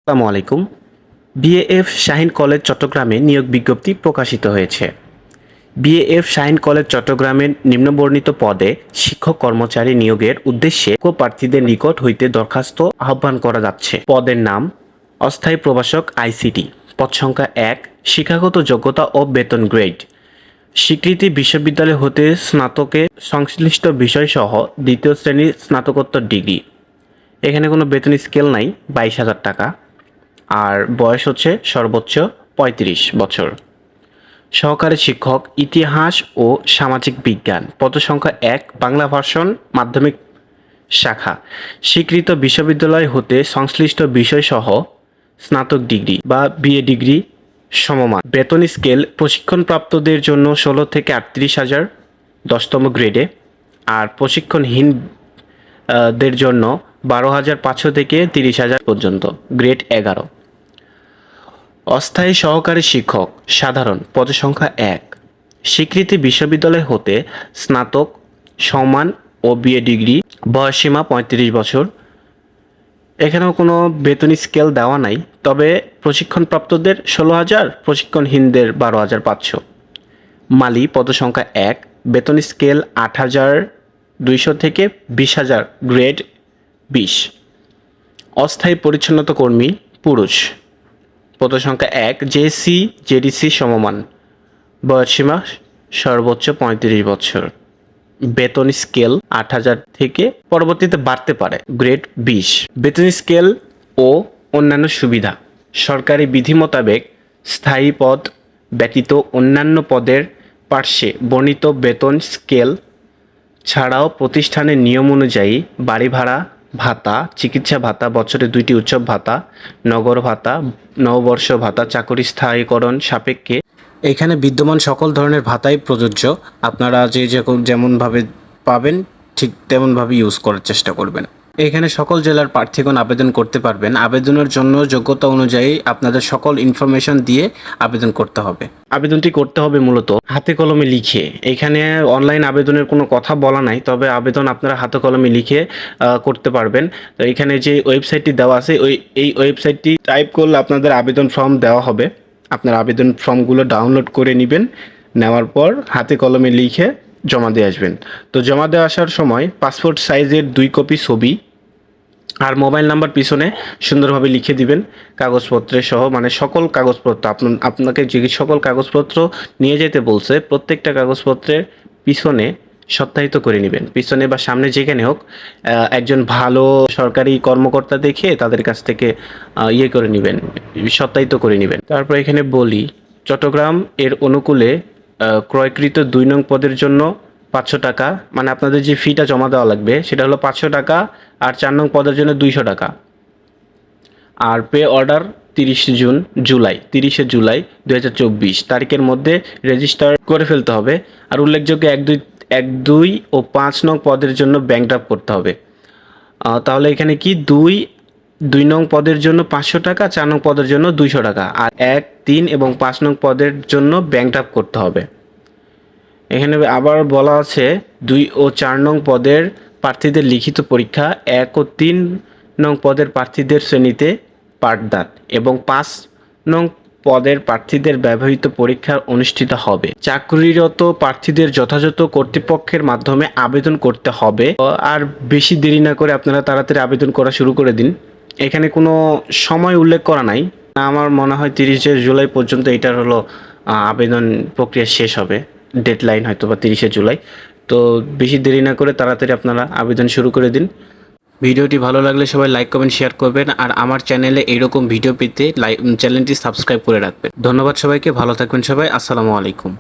আসসালামু আলাইকুম। BAF Shaheen college চট্টগ্রামে নিয়োগ বিজ্ঞপ্তি প্রকাশিত হয়েছে। বিএএফ শাহীন কলেজ চট্টগ্রামের নিম্নবর্ণিত পদে শিক্ষক কর্মচারী নিয়োগের উদ্দেশ্যে প্রার্থীদের নিকট হইতে দরখাস্ত আহ্বান করা যাচ্ছে। পদের নাম অস্থায়ী প্রভাষক আইসিটি। পদ সংখ্যা 1। শিক্ষাগত যোগ্যতা ও বেতন গ্রেড স্বীকৃতি বিশ্ববিদ্যালয় হতে স্নাতকে সংশ্লিষ্ট বিষয়সহ দ্বিতীয় শ্রেণীর স্নাতকোত্তর ডিগ্রি। এখানে কোনো বেতন স্কেল নাই, 22,000 টাকা। আর বয়স হচ্ছে সর্বোচ্চ 35 বছর। সহকারী শিক্ষক ইতিহাস ও সামাজিক বিজ্ঞান। পদসংখ্যা 1। বাংলা ভার্সন মাধ্যমিক শাখা। স্বীকৃত বিশ্ববিদ্যালয় হতে সংশ্লিষ্ট বিষয়সহ স্নাতক ডিগ্রি বা বিএ ডিগ্রি সমমান। বেতন স্কেল প্রশিক্ষণপ্রাপ্তদের জন্য 16 থেকে 38,000 10তম গ্রেডে, আর প্রশিক্ষণহীন দের জন্য 12,500 থেকে 30,000 পর্যন্ত, গ্রেড 11। অস্থায়ী সহকারী শিক্ষক সাধারণ। পদসংখ্যা 1। স্বীকৃতি বিশ্ববিদ্যালয় হতে স্নাতক সমান ও বিএ ডিগ্রি। বয়সসীমা 35 বছর। এখানেও কোনো বেতন স্কেল দেওয়া নাই, তবে প্রশিক্ষণপ্রাপ্তদের 16,000, প্রশিক্ষণহীনদের 12,500। মালি। পদসংখ্যা 1। বেতন স্কেল 8,200 থেকে 20,000, গ্রেড 20। অস্থায়ী পরিচ্ছন্নতা কর্মী পুরুষ। পদসংখ্যা 1। জেসি জেডিসি সমমান। বয়সসীমা সর্বোচ্চ 35 বছর। বেতন স্কেল 8,000 থেকে পরবর্তীতে বাড়তে পারে, গ্রেড 20। বেতন স্কেল ও অন্যান্য সুবিধা। সরকারি বিধি মোতাবেক স্থায়ী পদ ব্যতীত অন্যান্য পদের পার্শ্বে বর্ণিত বেতন স্কেল ছাড়াও প্রতিষ্ঠানের নিয়ম অনুযায়ী বাড়ি ভাড়া ভাতা, চিকিৎসা ভাতা, বছরে 2টি উৎসব ভাতা, নগর ভাতা, নববর্ষ ভাতা, চাকরি স্থায়ীকরণ সাপেক্ষে এখানে বিদ্যমান সকল ধরনের ভাতাই প্রযোজ্য। আপনারা যেমনভাবে পাবেন ঠিক তেমনভাবে ইউজ করার চেষ্টা করবেন। এখানে সকল জেলার প্রার্থীগণ আবেদন করতে পারবেন। আবেদনের জন্য যোগ্যতা অনুযায়ী আপনাদের সকল ইনফরমেশন দিয়ে আবেদন করতে হবে। আবেদনটি করতে হবে মূলত হাতে কলমে লিখে। এখানে অনলাইন আবেদনের কোনো কথা বলা নাই, তবে আবেদন আপনারা হাতে কলমে লিখে করতে পারবেন। তো এখানে যে ওয়েবসাইটটি দেওয়া আছে এই ওয়েবসাইটটি টাইপ করলে আপনাদের আবেদন ফর্ম দেওয়া হবে। আপনার আবেদন ফর্মগুলো ডাউনলোড করে নেবেন, নেওয়ার পর হাতে কলমে লিখে জমা দিয়ে আসবেন। তো জমা দিয়ে আসার সময় পাসপোর্ট সাইজের 2 কপি ছবি আর মোবাইল নাম্বার পিছনে সুন্দরভাবে লিখে দিবেন কাগজপত্রের সহ, মানে সকল কাগজপত্র আপনাকে যে সকল কাগজপত্র নিয়ে যেতে বলছে প্রত্যেকটা কাগজপত্রের পিছনে সত্যায়িত করে নেবেন। পিছনে বা সামনে যেখানে হোক একজন ভালো সরকারি কর্মকর্তা দেখে তাদের কাছ থেকে করে নেবেন, সত্যায়িত করে নেবেন। তারপর এখানে বলি, চট্টগ্রাম এর অনুকূলে ক্রয়কৃত 2 নং পদের জন্য 500 টাকা, মানে আপনাদের যে ফিটা জমা দেওয়া লাগবে সেটা হলো 500 টাকা, আর 4 নং পদের জন্য 200 টাকা। আর পে অর্ডার 30 জুলাই 2024 তারিখের মধ্যে রেজিস্টার করে ফেলতে হবে। আর উল্লেখযোগ্য 1, 2 ও 5 নং পদের জন্য ব্যাংক ড্রাফট করতে হবে। তাহলে এখানে কি 2 নং পদের জন্য 500 টাকা, 4 নং পদের জন্য 200 টাকা, আর 1, 3 এবং 5 নং পদের জন্য ব্যাংক ড্রাফট করতে হবে। এখানে আবার বলা আছে 2 ও 4 নং পদের প্রার্থীদের লিখিত পরীক্ষা, 1 ও 3 নং পদের প্রার্থীদের শ্রেণীতে পাঠদান এবং 5 নং পদের প্রার্থীদের ব্যবহৃত পরীক্ষা অনুষ্ঠিত হবে। চাকরিরত প্রার্থীদের যথাযথ কর্তৃপক্ষের মাধ্যমে আবেদন করতে হবে। আর বেশি দেরি না করে আপনারা তাড়াতাড়ি আবেদন করা শুরু করে দিন। এখানে কোনো সময় উল্লেখ করা নাই, আমার মনে হয় 30 জুলাই পর্যন্ত এটার হলো আবেদন প্রক্রিয়া শেষ হবে। ডেডলাইন হয়তো বা 30 জুলাই। তো বেশি দেরি না করে তাড়াতাড়ি আপনারা আবেদন শুরু করে দিন। ভিডিওটি ভালো লাগলে সবাই লাইক কমেন্ট শেয়ার করবেন, আর আমার চ্যানেলে এইরকম ভিডিও পেতে চ্যানেলটি সাবস্ক্রাইব করে রাখবেন। ধন্যবাদ সবাইকে, ভালো থাকবেন সবাই। আসসালামু আলাইকুম।